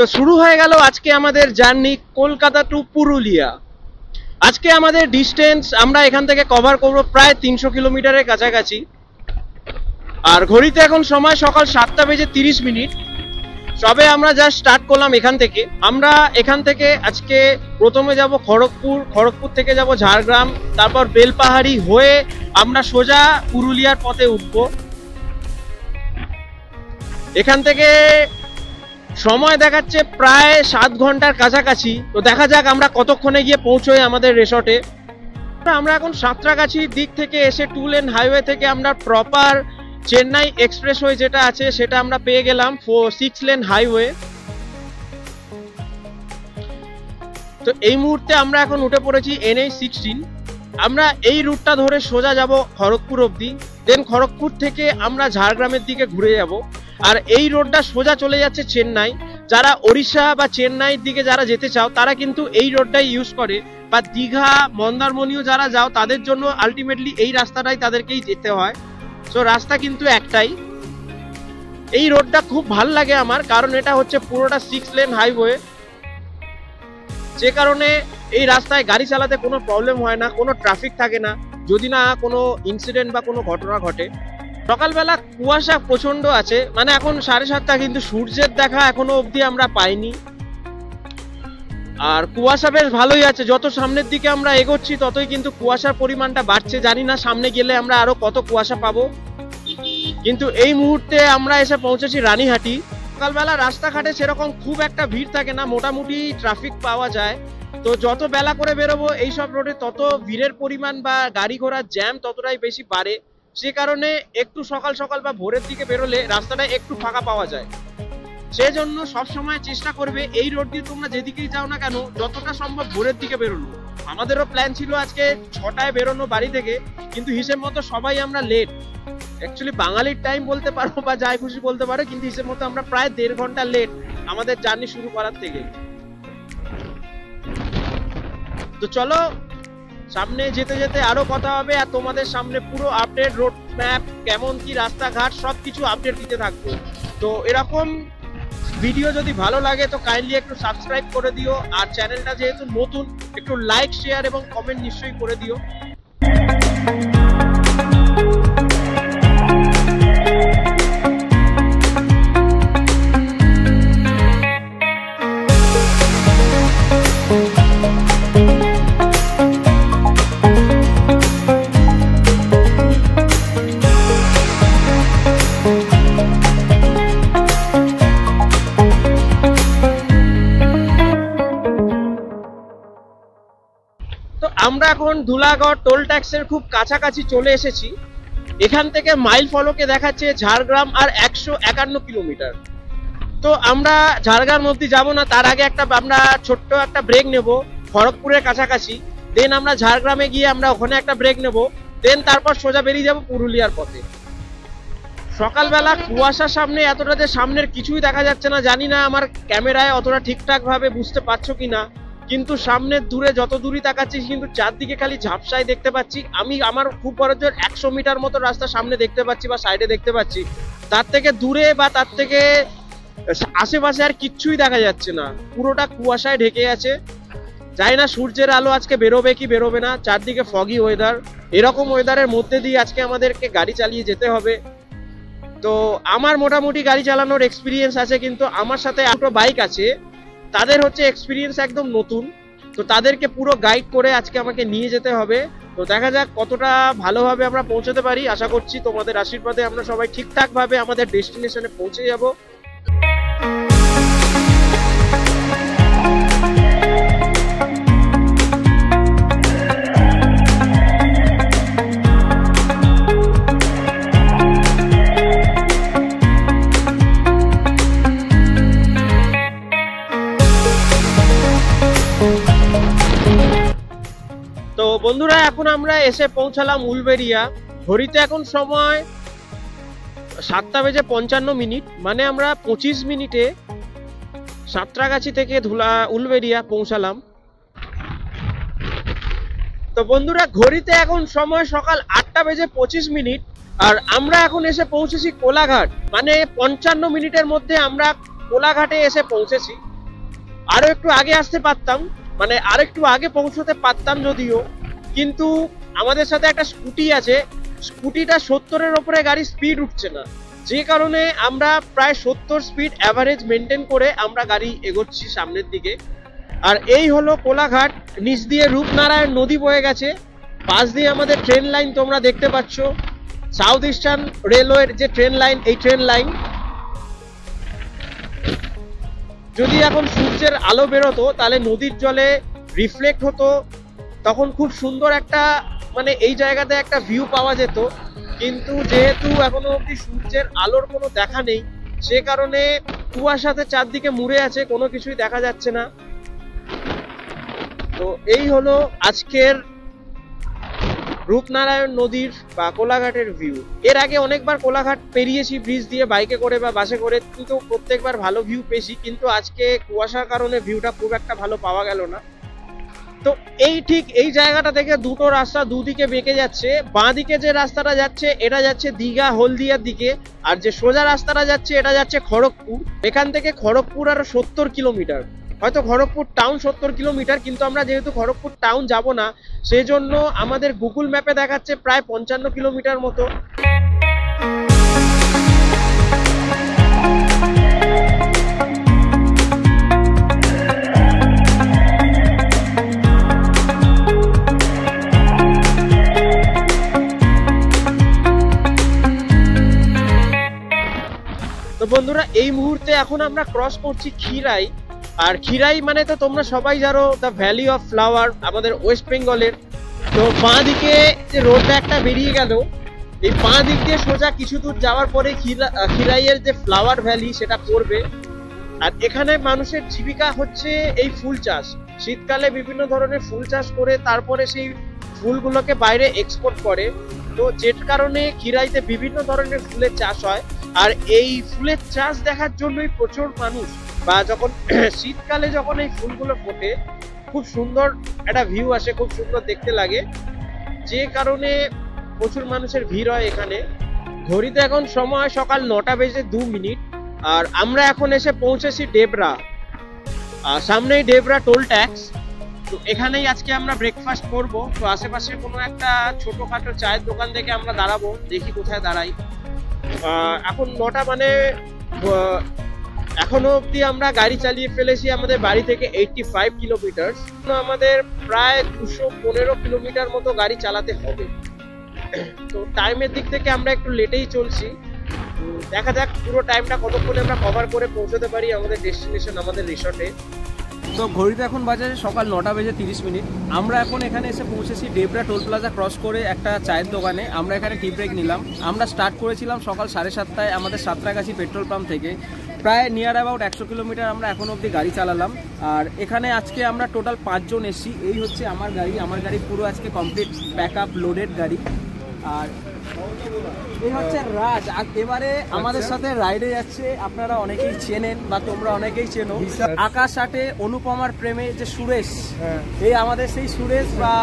তো শুরু হয়ে গেল আজকে আমাদের জার্নি কলকাতা টু পুরুলিয়া। আজকে আমাদের ডিস্টেন্স আমরা এখান থেকে কভার করব প্রায় 300 কিলোমিটারের কাছাকাছি। আর ঘড়িতে এখন সময় সকাল 7:30 সবে আমরা জাস্ট স্টার্ট করলাম এখান থেকে। আমরা এখান থেকে আজকে প্রথমে যাব খড়গপুর, খড়গপুর থেকে যাব ঝাড়গ্রাম, তারপর বেলপাহাড়ি হয়ে আমরা সোজা পুরুলিয়ার পথে উঠব। এখান থেকে সময় দেখাচ্ছে প্রায় 7 ঘন্টার কাছাকাছি। তো দেখা যাক আমরা কতক্ষণে গিয়ে পৌঁছোই আমাদের রিসর্টে। আমরা এখন সাঁতরাগাছির দিক থেকে এসে 2 লেন হাইওয়ে থেকে আমরা প্রপার চেন্নাই এক্সপ্রেসওয়ে যেটা আছে সেটা আমরা পেয়ে গেলাম 6 লেন হাইওয়ে। তো এই মুহূর্তে আমরা এখন উঠে পড়েছি NH-16। আমরা এই রুটটা ধরে সোজা যাব খড়গপুর অবধি, দেন খড়গপুর থেকে আমরা ঝাড়গ্রামের দিকে ঘুরে যাব। আর এই রোডটা সোজা চলে যাচ্ছে চেন্নাই। যারা ওড়িশা বা চেন্নাইয়ের দিকে যারা যেতে চাও তারা কিন্তু এই রোডটাই ইউজ করে, বা দীঘা মন্দারমণিও যারা যাও তাদের জন্য আলটিমেটলি এই রাস্তাটাই তাদেরকেই যেতে হয়। সো রাস্তা কিন্তু একটাই। এই রোডটা খুব ভাল লাগে আমার, কারণ এটা হচ্ছে পুরোটা 6 লেন হাইওয়ে, যে কারণে এই রাস্তায় গাড়ি চালাতে কোনো প্রবলেম হয় না, কোনো ট্রাফিক থাকে না, যদি না কোনো ইনসিডেন্ট বা কোনো ঘটনা ঘটে। সকালবেলা কুয়াশা প্রচন্ড আছে, মানে এখন 7:30, কিন্তু সূর্যের দেখা এখনো অবধি আমরা পাইনি। আর কুয়াশা বেশ ভালোই আছে, যত সামনের দিকে আমরা এগোচ্ছি ততই কিন্তু কুয়াশার পরিমাণটা বাড়ছে। জানি না সামনে গেলে আমরা আরো কত কুয়াশা পাবো। কিন্তু এই মুহূর্তে আমরা এসে পৌঁছেছি রানীহাটি। সকালবেলা রাস্তাঘাটে সেরকম খুব একটা ভিড় থাকে না, মোটামুটি ট্রাফিক পাওয়া যায়। তো যত বেলা করে বেরোবো এইসব রোডে তত ভিড়ের পরিমাণ বা গাড়ি ঘোড়ার জ্যাম ততটাই বেশি বাড়ে। সে কারণে একটু সকাল সকাল বা ভোরের দিকে বেরোলে রাস্তাটা একটু ফাঁকা পাওয়া যায়। সেই জন্য সবসময় চেষ্টা করবে এই রোড দিয়ে তোমরা যেদিকেই যাও না কেন যতটা সম্ভব ভোরের দিকে বেরোনো। আমাদেরও প্ল্যান ছিল আজকে 6টায় বেরোনো বাড়ি থেকে, কিন্তু হিসেব মতো সবাই আমরা লেট। অ্যাকচুয়ালি বাঙালির টাইম বলতে পারো বা যাই খুশি বলতে পারো, কিন্তু হিসেব মতো আমরা প্রায় 1.5 ঘন্টা লেট আমাদের জার্নি শুরু করার থেকে। তো চলো সামনে যেতে যেতে আরো কথা হবে, আর তোমাদের সামনে পুরো আপডেট, রোড ম্যাপ, কেমন কি রাস্তাঘাট সবকিছু আপডেট দিতে থাকবো। তো এরকম ভিডিও যদি ভালো লাগে তো কাইন্ডলি একটু সাবস্ক্রাইব করে দিও, আর চ্যানেলটা যেহেতু নতুন একটু লাইক, শেয়ার এবং কমেন্ট নিশ্চয়ই করে দিও। আমরা এখন ধুলাগড় টোল ট্যাক্সের খুব কাছাকাছি চলে এসেছি। এখান থেকে মাইল ফলকে দেখাচ্ছে ঝাড়গ্রাম আর 151 কিলোমিটার। তো আমরা ঝাড়গ্রাম অবধি যাব না, তার আগে আমরা ছোট্ট একটা ব্রেক নেব খড়গপুরের কাছাকাছি। দেন আমরা ঝাড়গ্রামে গিয়ে আমরা ওখানে একটা ব্রেক নেব, দেন তারপর সোজা বেরিয়ে যাব পুরুলিয়ার পথে। সকালবেলা কুয়াশার সামনে এতটা যে সামনের কিছুই দেখা যাচ্ছে না। জানি না আমার ক্যামেরায় অতটা ঠিকঠাক ভাবে বুঝতে পারছো কিনা, কিন্তু সামনের দূরে যত দূরই তাকাচ্ছি কিন্তু চারদিকে খালি ঝাপসাই দেখতে পাচ্ছি। আমি আমার খুব বড় জোর 100 মিটার মতো রাস্তা সামনে দেখতে পাচ্ছি বা সাইডে দেখতে পাচ্ছি, তার থেকে দূরে বা তার থেকে আশেপাশে আর কিচ্ছুই দেখা যাচ্ছে না, পুরোটা কুয়াশায় ঢেকে আছে। জানি না সূর্যের আলো আজকে বেরোবে কি বেরোবে না, চারদিকে ফগি ওয়েদার। এরকম ওয়েদারের মধ্যে দিয়ে আজকে আমাদেরকে গাড়ি চালিয়ে যেতে হবে। তো আমার মোটামুটি গাড়ি চালানোর এক্সপিরিয়েন্স আছে, কিন্তু আমার সাথে দুটো বাইক আছে, তাদের হচ্ছে এক্সপিরিয়েন্স একদম নতুন। তো তাদেরকে পুরো গাইড করে আজকে আমাকে নিয়ে যেতে হবে। তো দেখা যাক কতটা ভালোভাবে আমরা পৌঁছাতে পারি। আশা করছি তোমাদের আশীর্বাদে আমরা সবাই ঠিকঠাক ভাবে আমাদের ডেস্টিনেশনে পৌঁছে যাব। তো বন্ধুরা এখন আমরা এসে পৌঁছালাম উলবেড়িয়া। ঘড়িতে এখন সময় 7:55, মানে আমরা 25 মিনিটে সাঁতরাগাছি থেকে উলবেড়িয়া পৌঁছালাম। তো বন্ধুরা ঘড়িতে এখন সময় সকাল 8:25, আর আমরা এখন এসে পৌঁছেছি কোলাঘাট। মানে 55 মিনিটের মধ্যে আমরা কোলাঘাটে এসে পৌঁছেছি। আরো একটু আগে আসতে পারতাম, মানে আরেকটু আগে পৌঁছতে পারতাম যদিও, কিন্তু আমাদের সাথে একটা স্কুটি আছে, স্কুটিটা 70-এর ওপরে গাড়ি স্পিড উঠছে না, যে কারণে আমরা প্রায় 70 স্পিড অ্যাভারেজ মেনটেন করে আমরা গাড়ি এগোচ্ছি সামনের দিকে। আর এই হলো কোলাঘাট, নিচ দিয়ে রূপনারায়ণ নদী বয়ে গেছে, পাশ দিয়ে আমাদের ট্রেন লাইন তোমরা দেখতে পাচ্ছ, সাউথ ইস্টার্ন রেলওয়ের যে ট্রেন লাইন, এই ট্রেন লাইন। যদি এখন সূর্যের আলো বেরোতো তাহলে নদীর জলে রিফ্লেক্ট হতো, তখন খুব সুন্দর একটা মানে এই জায়গাতে একটা ভিউ পাওয়া যেত, কিন্তু যেহেতু এখনো অবধি সূর্যের আলোর কোনো দেখা নেই, সে কারণে কুয়াশাতে চারদিকে মুড়ে আছে, কোনো কিছুই দেখা যাচ্ছে না। তো এই হলো আজকের রূপনারায়ণ নদীর বা কোলাঘাটের ভিউ। এর আগে অনেকবার কোলাঘাট পেরিয়েছি ব্রিজ দিয়ে বাইকে করে বা বাসে করে, কিন্তু প্রত্যেকবার ভালো ভিউ পেয়েছি, কিন্তু আজকে কুয়াশার কারণে ভিউটা খুব একটা ভালো পাওয়া গেল না। তো এই ঠিক এই জায়গাটা থেকে দুটো রাস্তা দুদিকে বেঁকে যাচ্ছে, বাঁ দিকে যে রাস্তাটা যাচ্ছে এটা যাচ্ছে দীঘা হলদিয়ার দিকে, আর যে সোজা রাস্তাটা যাচ্ছে এটা যাচ্ছে খড়গপুর। এখান থেকে খড়গপুর আরো 70 কিলোমিটার, হয়তো খড়গপুর টাউন 70 কিলোমিটার, কিন্তু আমরা যেহেতু খড়গপুর টাউন যাব না, সেই জন্য আমাদের গুগল ম্যাপে দেখাচ্ছে প্রায় 55 কিলোমিটার মতো। তো বন্ধুরা, এই মুহূর্তে এখন আমরা ক্রস করছি খিরাই, আর খিরাই মানে তো তোমরা সবাই জানো দ্য ভ্যালি অফ ফ্লাওয়ার আমাদের ওয়েস্ট বেঙ্গলের। তো বাঁ দিকে যে রোডটা একটা বেরিয়ে গেল, এই বাঁ দিক দিয়ে সোজা কিছু দূর যাওয়ার পরে খিরাইয়ের যে ফ্লাওয়ার ভ্যালি সেটা পড়বে। আর এখানে মানুষের জীবিকা হচ্ছে এই ফুল চাষ, শীতকালে বিভিন্ন ধরনের ফুল চাষ করে তারপরে সেই ফুলগুলোকে বাইরে এক্সপোর্ট করে। তো যের কারণে খিরাইতে বিভিন্ন ধরনের ফুলের চাষ হয়, আর এই ফুলের চাষ দেখার জন্যই প্রচুর মানুষ, বা যখন শীতকালে যখন এই ফুলগুলো ফোটে খুব সুন্দর একটা ভিউ আসে, খুব সুন্দর দেখতে লাগে, যে কারণে প্রচুর মানুষের ভিড় হয় এখানে। ঘড়িতে এখন সময় সকাল 9:02, আর আমরা এখন এসে পৌঁছেছি ডেবরা, সামনেই ডেবরা টোল ট্যাক্স। তো এখানেই আজকে আমরা ব্রেকফাস্ট করব। তো আশেপাশে কোনো একটা ছোটখাটো চায়ের দোকান থেকে আমরা দাঁড়াবো, দেখি কোথায় দাঁড়াই। এখন 9টা, মানে এখনো অবধি আমরা গাড়ি চালিয়ে ফেলেছি আমাদের বাড়ি থেকে 85 কিলোমিটার। আমাদের প্রায় 215 কিলোমিটার মতো গাড়ি চালাতে হবে। তো টাইমের দিক থেকে আমরা একটু লেটেই চলছি, দেখা যাক পুরো টাইমটা কতক্ষণে আমরা কভার করে পৌঁছতে পারি আমাদের ডেস্টিনেশন, আমাদের রিসর্টে। তো ঘড়িতে এখন বাজে সকাল 9:30। আমরা এখন এখানে এসে পৌঁছেছি ডেবরা টোল প্লাজা ক্রস করে একটা চায়ের দোকানে। আমরা এখানে টি ব্রেক নিলাম। আমরা স্টার্ট করেছিলাম সকাল 7:30টায় আমাদের সাঁতরাগাছি পেট্রোল পাম্প থেকে। প্রায় নিয়ার অ্যাবাউট 100 কিলোমিটার আমরা এখন অবধি গাড়ি চালালাম। আর এখানে আজকে আমরা টোটাল 5 জন এসেছি। এই হচ্ছে আমার গাড়ি পুরো আজকে কমপ্লিট প্যাক আপ লোডেড গাড়ি। আর এই হচ্ছে রাজ। এবারে আমাদের সাথে রাইডে যাচ্ছে, আপনারা অনেকেই চেনেন বা তোমরা অনেকেই চেনো, আকাশ আটে অনুপমার প্রেমে যে সুরেশ, এই আমাদের সেই সুরেশ, বা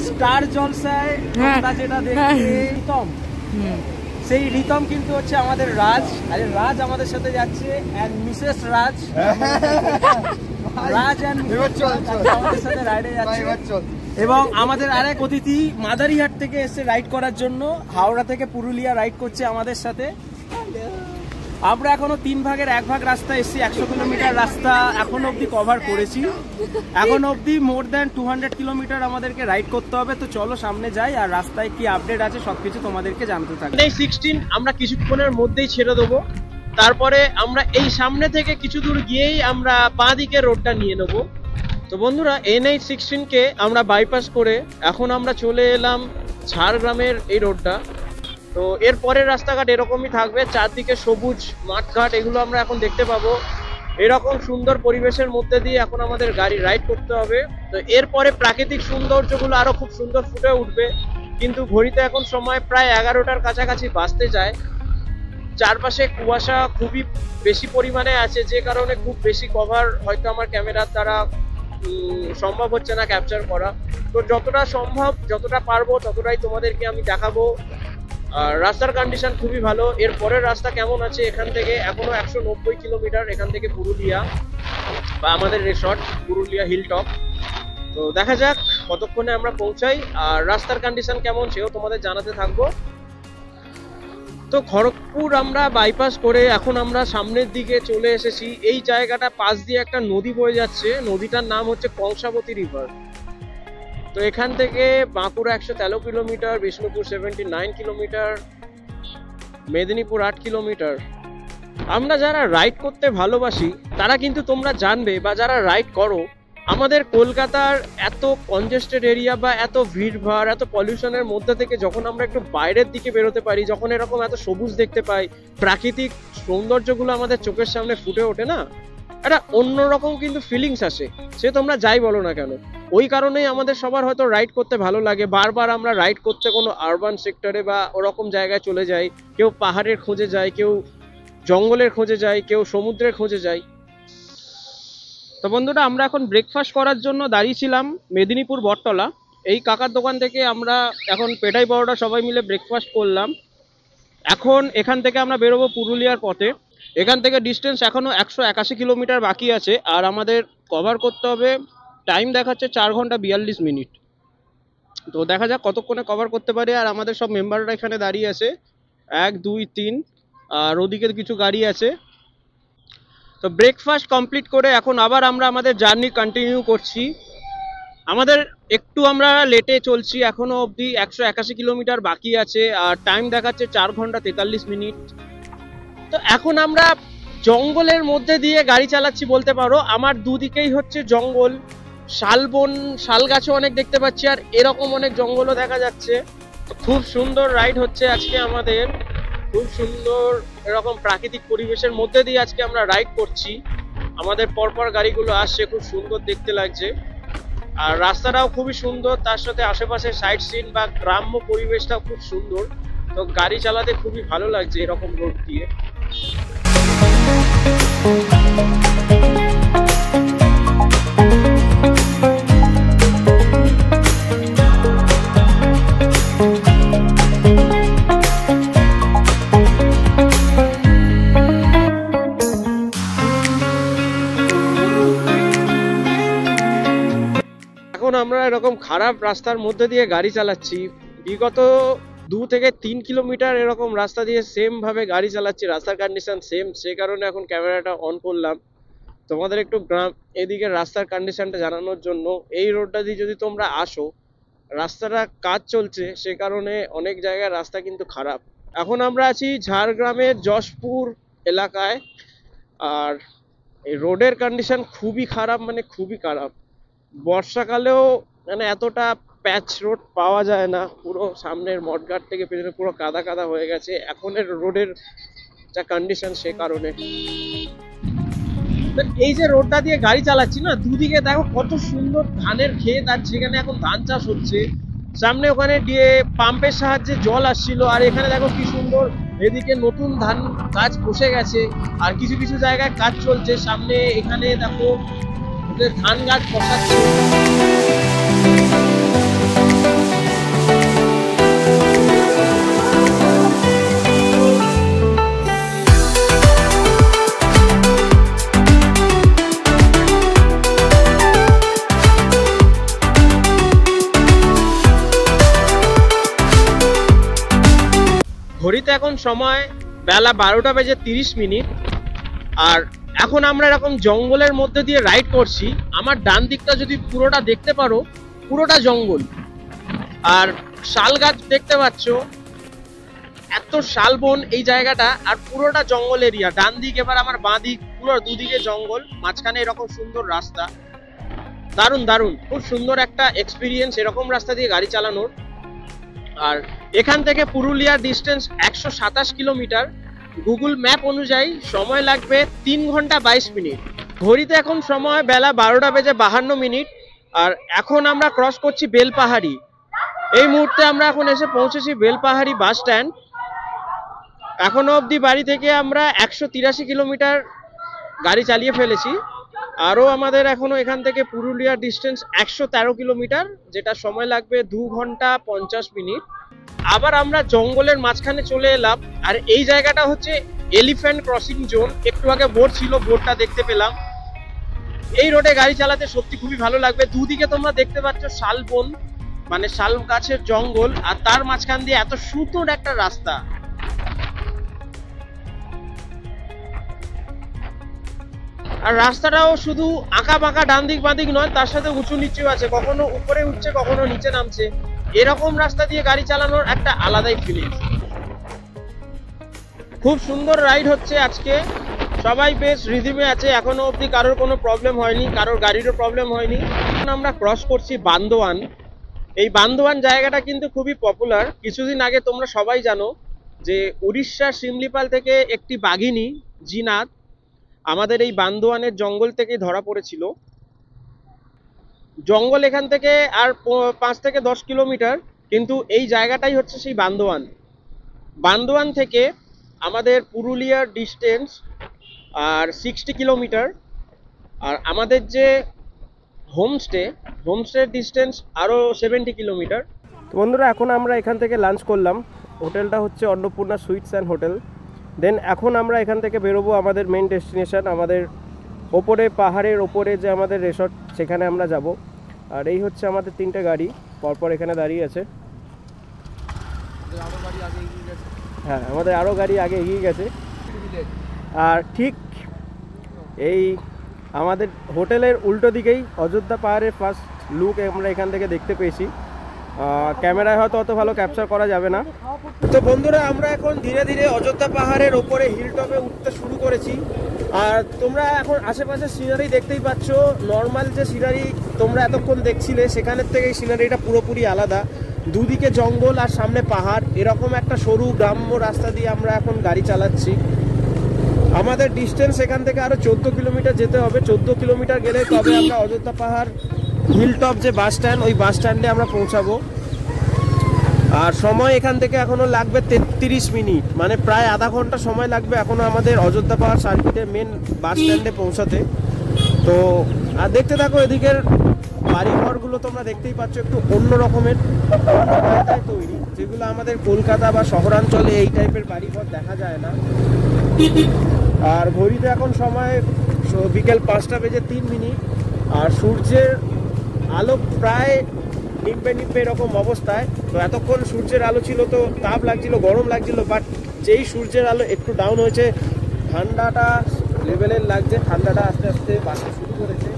স্টার জলসায় যেটা দেখি রিতম, সেই রিতম কিন্তু হচ্ছে আমাদের রাজ। আরে রাজ আমাদের সাথে যাচ্ছে, and Mrs Raj, Raj and আমাদের সাথে রাইডে যাচ্ছে। এবং আমাদের আরেক অতিথি মাদারিহাট থেকে এসে রাইড করার জন্য, হাওড়া থেকে পুরুলিয়া রাইড করছে আমাদের সাথে। আমরা এখনো 3 ভাগের 1 ভাগ রাস্তা এসেছি, 100 কিলোমিটার রাস্তা এখন অবধি কভার করেছি। এখন অবধি মোর দ্যান 200 কিলোমিটার আমাদেরকে রাইড করতে হবে। তো চলো সামনে যাই, আর রাস্তায় কি আপডেট আছে সবকিছু তোমাদেরকে জানতে থাকবে। এই 16 আমরা কিছুক্ষণের মধ্যেই ছেড়ে দেবো, তারপরে আমরা এই সামনে থেকে কিছু দূর গিয়েই আমরা বাঁ দিকের রোডটা নিয়ে নেবো। তো বন্ধুরা, NH16 কে আমরা বাইপাস করে এখন আমরা চলে এলাম ঝাড়গ্রামের এই রোডটা। তো এর পরের রাস্তাঘাট এরকমই থাকবে, চারদিকে সবুজ মাঠঘাট, এগুলো আমরা এখন দেখতে পাবো। এরকম সুন্দর পরিবেশের মধ্যে দিয়ে এখন আমাদের গাড়ি রাইড করতে হবে। তো এরপরে প্রাকৃতিক সৌন্দর্যগুলো আরো খুব সুন্দর ফুটে উঠবে, কিন্তু ঘড়িতে এখন সময় প্রায় 11টার কাছাকাছি বাজতে যায়। চারপাশে কুয়াশা খুবই বেশি পরিমাণে আছে, যে কারণে খুব বেশি কভার হয়তো আমার ক্যামেরার দ্বারা সম্ভব হচ্ছে না ক্যাপচার করা। তো যতটা সম্ভব, যতটা পারবো ততটাই তোমাদেরকে আমি দেখাবো। আর রাস্তার কন্ডিশন খুবই ভালো। এর পরের রাস্তা কেমন আছে, এখান থেকে এখনো 190 কিলোমিটার এখান থেকে পুরুলিয়া বা আমাদের রিসর্ট পুরুলিয়া হিলটপ। তো দেখা যাক কতক্ষণে আমরা পৌঁছাই, আর রাস্তার কন্ডিশন কেমন সেও তোমাদের জানাতে থাকবো। তো খড়গপুর আমরা বাইপাস করে এখন আমরা সামনের দিকে চলে এসেছি। এই জায়গাটা পাশ দিয়ে একটা নদী বয়ে যাচ্ছে, নদীটার নাম হচ্ছে কংসাবতী রিভার। তো এখান থেকে Bankura 113 kilometre, Bishnupur 79 kilometre, Medinipur 8 kilometre. আমরা যারা রাইড করতে ভালোবাসি তারা কিন্তু তোমরা জানবে, বা যারা রাইড করো, আমাদের কলকাতার এত কনজেস্টেড এরিয়া বা এত ভিড়ভাড় এত পলিউশনের মধ্যে থেকে যখন আমরা একটু বাইরের দিকে বেরোতে পারি, যখন এরকম এত সবুজ দেখতে পাই, প্রাকৃতিক সৌন্দর্যগুলো আমাদের চোখের সামনে ফুটে ওঠে না, একটা অন্যরকম কিন্তু ফিলিংস আসে, সে তোমরা যাই বলো না কেন। ওই কারণেই আমাদের সবার হয়তো রাইড করতে ভালো লাগে। বারবার আমরা রাইড করতে কোনো আরবান সেক্টরে বা ওরকম জায়গায় চলে যাই, কেউ পাহাড়ের খোঁজে যায়, কেউ জঙ্গলের খোঁজে যায়, কেউ সমুদ্রের খোঁজে যায়। তো বন্ধুরা, আমরা এখন ব্রেকফাস্ট করার জন্য দাঁড়িয়েছিলাম মেদিনীপুর বটতলা। এই কাকার দোকান থেকে আমরা এখন পেটাই পরোটা সবাই মিলে ব্রেকফাস্ট করলাম। এখন এখান থেকে আমরা বেরোবো পুরুলিয়ার পথে। এখান থেকে ডিস্টেন্স এখনো 181 কিলোমিটার বাকি আছে, আর আমাদের কভার করতে হবে, টাইম দেখাচ্ছে 4 ঘন্টা 42 মিনিট। তো দেখা যাক কতক্ষণে কভার করতে পারি। আর আমাদের সব মেম্বাররা এখানে দাঁড়িয়ে আছে, 1 2 3, আর ওদিকে কিছু গাড়ি আছে। তো ব্রেকফাস্ট কমপ্লিট করে এখন আবার আমরা আমাদের জার্নি কন্টিনিউ করছি। আমাদের একটু আমরা লেটে চলছি, এখনো অবধি 181 কিলোমিটার বাকি আছে, আর টাইম দেখাচ্ছে 4 ঘন্টা 43 মিনিট। তো এখন আমরা জঙ্গলের মধ্যে দিয়ে গাড়ি চালাচ্ছি বলতে পারো। আমার দুদিকেই হচ্ছে জঙ্গল, শালবন, শাল গাছও অনেক দেখতে পাচ্ছি, আর এরকম অনেক জঙ্গলও দেখা যাচ্ছে। তো খুব সুন্দর রাইড হচ্ছে আজকে আমাদের, খুব সুন্দর এরকম প্রাকৃতিক পরিবেশের মধ্যে দিয়ে আজকে আমরা রাইড করছি। আমাদের পরপর গাড়িগুলো আসছে, খুব সুন্দর দেখতে লাগছে, আর রাস্তাটাও খুবই সুন্দর, তার সাথে আশেপাশে সাইড সিন বা গ্রাম্য পরিবেশটাও খুব সুন্দর। তো গাড়ি চালাতে খুবই ভালো লাগছে এরকম রোড দিয়ে। এখন আমরা এরকম খারাপ রাস্তার মধ্যে দিয়ে গাড়ি চালাচ্ছি, বিগত 2 থেকে 3 কিলোমিটার এরকম রাস্তা দিয়ে সেম ভাবে গাড়ি চালাচ্ছি, রাস্তার কন্ডিশন সেম, সে কারণে এখন ক্যামেরাটা অন করলাম তোমাদের একটু গ্রাম এদিকে রাস্তার কন্ডিশনটা জানানোর জন্য। এই রোডটা দিয়ে যদি তোমরা আসো, রাস্তাটা কাজ চলছে, সে কারণে অনেক জায়গায় রাস্তা কিন্তু খারাপ। এখন আমরা আছি ঝাড়গ্রামের যশপুর এলাকায়, আর এই রোডের কন্ডিশন খুবই খারাপ, মানে খুবই খারাপ। বর্ষাকালেও মানে এতটা প্যাচ রোড পাওয়া যায় না, পুরো সামনের মঠঘাট থেকে পেছনে পুরো কাদা কাদা হয়ে গেছে এখনের রোডের যা কন্ডিশন, সে কারণে। এই যে রোডটা দিয়ে গাড়ি চালাচ্ছি না, দুদিকে দেখো কত সুন্দর ধানের ক্ষেত, আর সেখানে এখন ধান চাষ হচ্ছে। সামনে ওখানে দিয়ে পাম্পের সাহায্যে জল আসছিল, আর এখানে দেখো কি সুন্দর এদিকে নতুন ধান গাছ বসে গেছে, আর কিছু কিছু জায়গায় কাজ চলছে। সামনে এখানে দেখো ধান গাছ বসাচ্ছে। ঘড়িতে এখন সময় বেলা 12টা বেজে 30 মিনিট, আর এখন আমরা এরকম জঙ্গলের মধ্যে দিয়ে রাইড করছি। আমার ডান দিকটা যদি পুরোটা দেখতে পারো, পুরোটা জঙ্গল, আর শাল গাছ দেখতে পাচ্ছ, এত শালবন এই জায়গাটা, আর পুরোটা জঙ্গল এরিয়া। ডান দিক এবার আমার বাঁ দিক, পুরো দুদিকে জঙ্গল, মাঝখানে এরকম সুন্দর রাস্তা। দারুণ দারুণ, খুব সুন্দর একটা এক্সপিরিয়েন্স এরকম রাস্তা দিয়ে গাড়ি চালানোর। আর এখান থেকে পুরুলিয়ার ডিস্টেন্স 127 কিলোমিটার। গুগল ম্যাপ অনুযায়ী সময় লাগবে 3 ঘন্টা 22 মিনিট। ঘড়িতে এখন সময় বেলা 12টা বেজে 52 মিনিট, আর এখন আমরা ক্রস করছি বেলপাহাড়ি। এই মুহূর্তে আমরা এখন এসে পৌঁছেছি বেলপাহাড়ি বাস স্ট্যান্ড। এখনো অবধি বাড়ি থেকে আমরা 183 কিলোমিটার গাড়ি চালিয়ে ফেলেছি। আরও আমাদের এখনো এখান থেকে পুরুলিয়ার ডিস্টেন্স 113 কিলোমিটার, যেটা সময় লাগবে 2 ঘন্টা 50 মিনিট। আবার আমরা জঙ্গলের মাঝখানে চলে এলাম। আর এই জায়গাটা হচ্ছে এলিফ্যান্ট ক্রসিং জোন। একটু আগে বোর্ড ছিল, বোর্ডটা দেখতে পেলাম। এই রোডে গাড়ি চালাতে সত্যি খুবই ভালো লাগবে। দুদিকে তোমরা দেখতে পাচ্ছ শালবন, মানে শাল গাছের জঙ্গল, আর তার মাঝখান দিয়ে এত সুন্দর একটা রাস্তা। আর রাস্তাটাও শুধু আঁকা বাঁকা ডান দিক বাঁ দিক নয়, তার সাথে উঁচু নিচু আছে, কখনো উপরে উঠছে কখনো নিচে নামছে। এরকম রাস্তা দিয়ে গাড়ি চালানোর একটা আলাদাই ফিলিংস। খুব সুন্দর রাইড হচ্ছে আজকে, সবাই বেশ রিদিমে আছে। এখনো অবধি কারোর কোনো প্রবলেম হয়নি, কারোর গাড়িরও প্রবলেম হয়নি। এখন আমরা ক্রস করছি বান্দোয়ান। এই বান্দোয়ান জায়গাটা কিন্তু খুবই পপুলার। কিছুদিন আগে তোমরা সবাই জানো যে উড়িষ্যার শিমলিপাল থেকে একটি বাঘিনী জিনাত আমাদের এই বান্দোয়ানের জঙ্গল থেকেই ধরা পড়েছিল। জঙ্গল এখান থেকে আর 5 থেকে 10 কিলোমিটার, কিন্তু এই জায়গাটাই হচ্ছে সেই বান্দোয়ান। বান্দোয়ান থেকে আমাদের পুরুলিয়ার ডিস্টেন্স আর 60 কিলোমিটার। আর আমাদের যে হোমস্টের ডিস্টেন্স আরও 70 কিলোমিটার। তো বন্ধুরা, এখন আমরা এখান থেকে লাঞ্চ করলাম। হোটেলটা হচ্ছে অন্নপূর্ণা সুইটস অ্যান্ড হোটেল। দেন এখন আমরা এখান থেকে বেরোবো আমাদের মেন ডেস্টিনেশন, আমাদের ওপরে পাহাড়ের ওপরে যে আমাদের রিসর্ট, সেখানে আমরা যাব। আর এই হচ্ছে আমাদের 3টে গাড়ি পরপর এখানে দাঁড়িয়ে আছে। হ্যাঁ, আমাদের আরও গাড়ি আগে এগিয়ে গেছে। আর ঠিক এই আমাদের হোটেলের উল্টো দিকেই অযোধ্যা পাহাড়ের ফার্স্ট লুক আমরা এখান থেকে দেখতে পেয়েছি। ক্যামেরায় হয়তো অত ভালো ক্যাপচার করা যাবে না। তো বন্ধুরা, আমরা এখন ধীরে ধীরে অযোধ্যা পাহাড়ের ওপরে হিল টপে উঠতে শুরু করেছি। আর তোমরা এখন আশেপাশে সিনারি দেখতেই পাচ্ছ। নর্মাল যে সিনারি তোমরা এতক্ষণ দেখছিলে, সেখানের থেকে এই সিনারিটা পুরোপুরি আলাদা। দুদিকে জঙ্গল আর সামনে পাহাড়, এরকম একটা সরু গ্রাম্য রাস্তা দিয়ে আমরা এখন গাড়ি চালাচ্ছি। আমাদের ডিস্টেন্স এখান থেকে আরো 14 কিলোমিটার যেতে হবে। 14 কিলোমিটার গেলে তবে আমরা অযোধ্যা পাহাড় হিল টপ যে বাস স্ট্যান্ড, ওই বাস স্ট্যান্ডে আমরা পৌঁছাবো। আর সময় এখান থেকে এখনো লাগবে 33 মিনিট, মানে প্রায় আধা ঘন্টা সময় লাগবে এখনো আমাদের অযোধ্যা পাহাড় সার্কিটের মেন বাস স্ট্যান্ডে পৌঁছাতে। তো আর দেখতে থাকো, এদিকের বাড়িঘরগুলো তোমরা দেখতেই পাচ্ছ, একটু অন্য রকমের, অন্য কায়দায় তৈরি, যেগুলো আমাদের কলকাতা বা শহরাঞ্চলে এই টাইপের বাড়িঘর দেখা যায় না। আর ঘড়িতে এখন সময় বিকেল 5টা বেজে 3 মিনিট। আর সূর্যের আলো প্রায় নিম্বে এরকম অবস্থায়। তো এতক্ষণ সূর্যের আলো ছিল, তো তাপ লাগছিল, গরম লাগছিল, বাট যেই সূর্যের আলো একটু ডাউন হয়েছে, ঠান্ডাটা লেভেলের লাগছে। ঠান্ডাটা আস্তে আস্তে বাড়তে শুরু করেছে।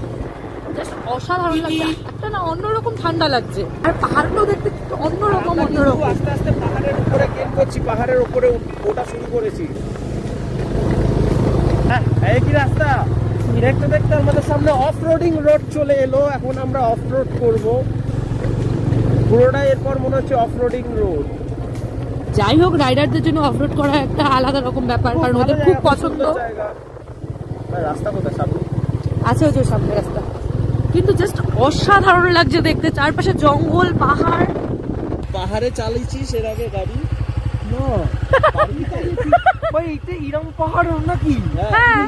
অসাধারণ লাগছে, একটা না অন্যরকম ঠান্ডা লাগছে। আর পাহাড়টাও দেখতে অন্যরকম। আস্তে আস্তে পাহাড়ের উপরে গেট করছি, পাহাড়ের উপরে ওঠা শুরু করেছি। হ্যাঁ, এই কি রাস্তা দেখতে দেখতে আমাদের সামনে অফ রোডিং রোড চলে এলো। এখন আমরা অফ রোড করবো পুরোটা, এরপর মনে হচ্ছে অফ রোডিং রোড। যাই হোক, রাইডারদের জন্য অফ রোড করা একটা আলাদা রকম ব্যাপার, কারণ ওদের খুব পছন্দ। রাস্তা কোথায়? সামনে আছে ওই যে সামনে রাস্তা, কিন্তু জাস্ট অসাধারণ লাগছে দেখতে। চারপাশে জঙ্গল, পাহাড়। পাহাড়ে চালিয়েছিস এর আগে গাড়ি? না, ভাই এটা ইরাম পাহাড় নাকি? হ্যাঁ,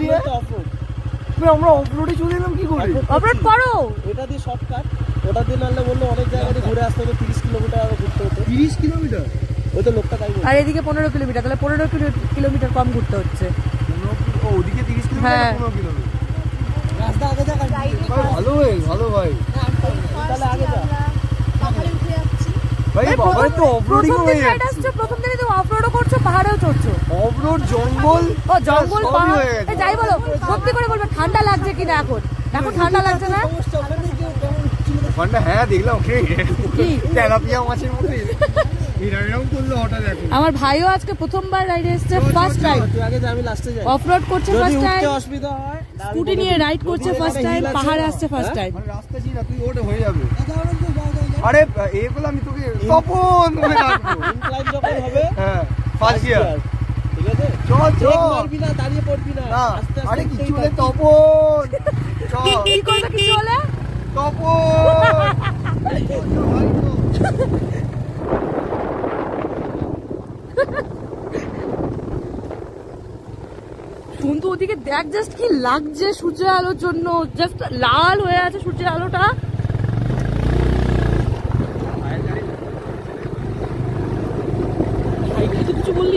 আমরা অফরোডে চলে এলাম কি করে? অফরোড করো, এটা দিয়ে শর্টকাট, ওটা দিয়ে নাহলে বললো অনেক জায়গায় ঘুরে আসতে হবে। 30 কিলোমিটার আরো ঘুরতে হতো। 30 কিলোমিটার? ওই তো লোকটা তাই বলছে। আর এদিকে 15 কিলোমিটার, তাহলে 15 কিলোমিটার কম ঘুরতে হচ্ছে। ও ওদিকে 30 কিলোমিটার, 15 কিলোমিটার রাস্তা আগে যা। ভালো ভাই, তাহলে আগে যা। পাহাড়ে উঠে যাচ্ছি ভাই, বাবা তো অফরোডিং হয়ে যাচ্ছে। প্রথম দিনে তো অফরোডও করছো, পাহাড়েও চড়ছো। অফরোড, জঙ্গল, ও জঙ্গল, পাহাড়। যাই বলো, সত্যি করে বলবে ঠান্ডা লাগছে কিনা? এখন ঠান্ডা লাগছে না? ঠান্ডা, হ্যাঁ দেখলাম। কি তেলাপিয়া মাছের মতো এরকম করলো হঠাৎ। এখন আমার ভাইও আজকে প্রথমবার রাইডে এসেছে, ফার্স্ট টাইম। তুই আগে যা, আমি লাস্টে যাই। অফরোড করছে ফার্স্ট টাইম, অসুবিধা হয়। স্কুটি নিয়ে রাইড করছে ফার্স্ট টাইম, পাহাড়ে আসছে ফার্স্ট টাইম। রাস্তা জি না, তুই ওটা হয়ে যাবে। আরে এগুলো আমি তোকে তপন মনে রাখবো। ইনক্লাইন যখন হবে, হ্যাঁ ফার্স্ট ইয়ার, ঠিক আছে? চল মারবি না, দাঁড়িয়ে পড়বি না, আস্তে আস্তে। আরে কিছু হলে তপন, চল। কি করবে? কিছু হলে তপন। কিন্তু ওদিকে দেখ, জাস্ট কি লাগছে সূর্যের আলোর জন্য, জাস্ট লাল হয়ে আছে সূর্যের আলোটা।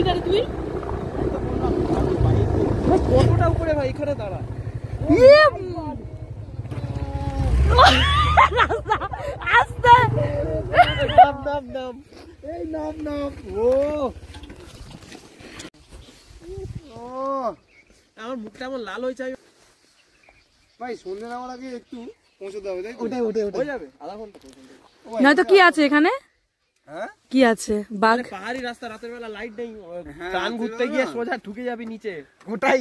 তাহলে তুই? কতটা উপরে ভাই, এখানে দাঁড়া। আস্তে আমার মুখটা এমন লাল হয়েছে। ভাই সন্ধ্যে নামার আগে একটু পৌঁছতে হবে, তাই তো? হয়ে যাবে আধা ঘন্টা। নয়তো কি আছে এখানে? হ্যাঁ কি আছে? বাঘ? পাহাড়ি রাস্তা, রাতের বেলা লাইট নেই, কান ঘুরতে গিয়ে সোজা ঢুকে যাবি নিচে। ওটাই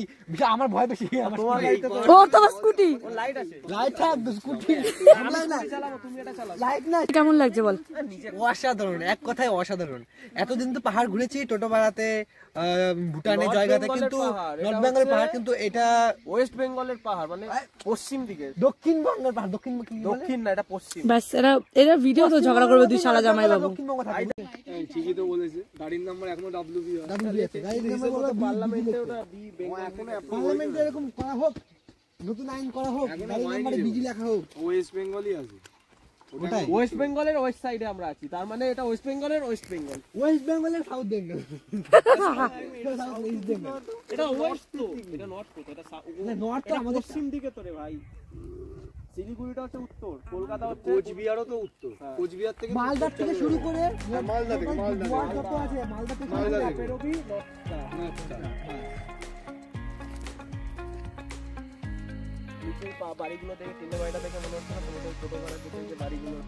আমার ভয় বেশি। তোমার গাড়িতে তো ও তো স্কুটি। লাইট আছে। লাইট থাক, স্কুটি চালাবো, তুমি এটা চালাও। লাইট না। কেমন লাগছে বল? অসাধারণ, এক কথায় অসাধারণ। এতদিন তো পাহাড় ঘুরেছি টোটোপাড়াতে, ভুটানের জায়গাতে, কিন্তু নর্থ বেঙ্গলের পাহাড়, কিন্তু এটা ওয়েস্ট বেঙ্গলের পাহাড়, মানে পশ্চিম দিকে। দক্ষিণবঙ্গের পাহাড়। দক্ষিণ না, এটা পশ্চিম। ব্যাস, এরা ভিডিও তো ঝগড়া করবে দুই শালা জামাই বাবু। দক্ষিণবঙ্গ থাকে। ঠিকই তো বলেছে, গাড়ির নাম্বার এখনো WB আছে। গাড়ির নাম্বার বলো পার্লামেন্টে, ওটা বি পার্লামেন্টে এরকম করা হোক, নতুন আইন করা হোক, গাড়ির নাম্বারে বিজি লেখা হোক। ওয়েস্ট বেঙ্গলই আছে। ওটাই ওয়েস্ট বেঙ্গলের ওয়েস্ট সাইডে আমরা আছি, তার মানে এটা ওয়েস্ট বেঙ্গলের ওয়েস্ট বেঙ্গল। ওয়েস্ট বেঙ্গলের সাউথ বেঙ্গল। এটা ওয়েস্ট তো, এটা নর্থ তো, এটা নর্থ তো আমাদের পশ্চিম দিকে তো রে ভাই। শিলিগুড়িটা হচ্ছে উত্তর, কলকাতা হচ্ছে কোচবিহারও তো উত্তর। কোচবিহার থেকে মালদা থেকে শুরু করে মালদা থেকে, গোয়ার যত আছে, মালদা থেকে বেরোবি নর্থটা। নিচের বাড়িগুলো দেখে, তিনটে বাড়িটা দেখে মনে হচ্ছে না তোমাদের ছোট ভাড়া যে বাড়িগুলো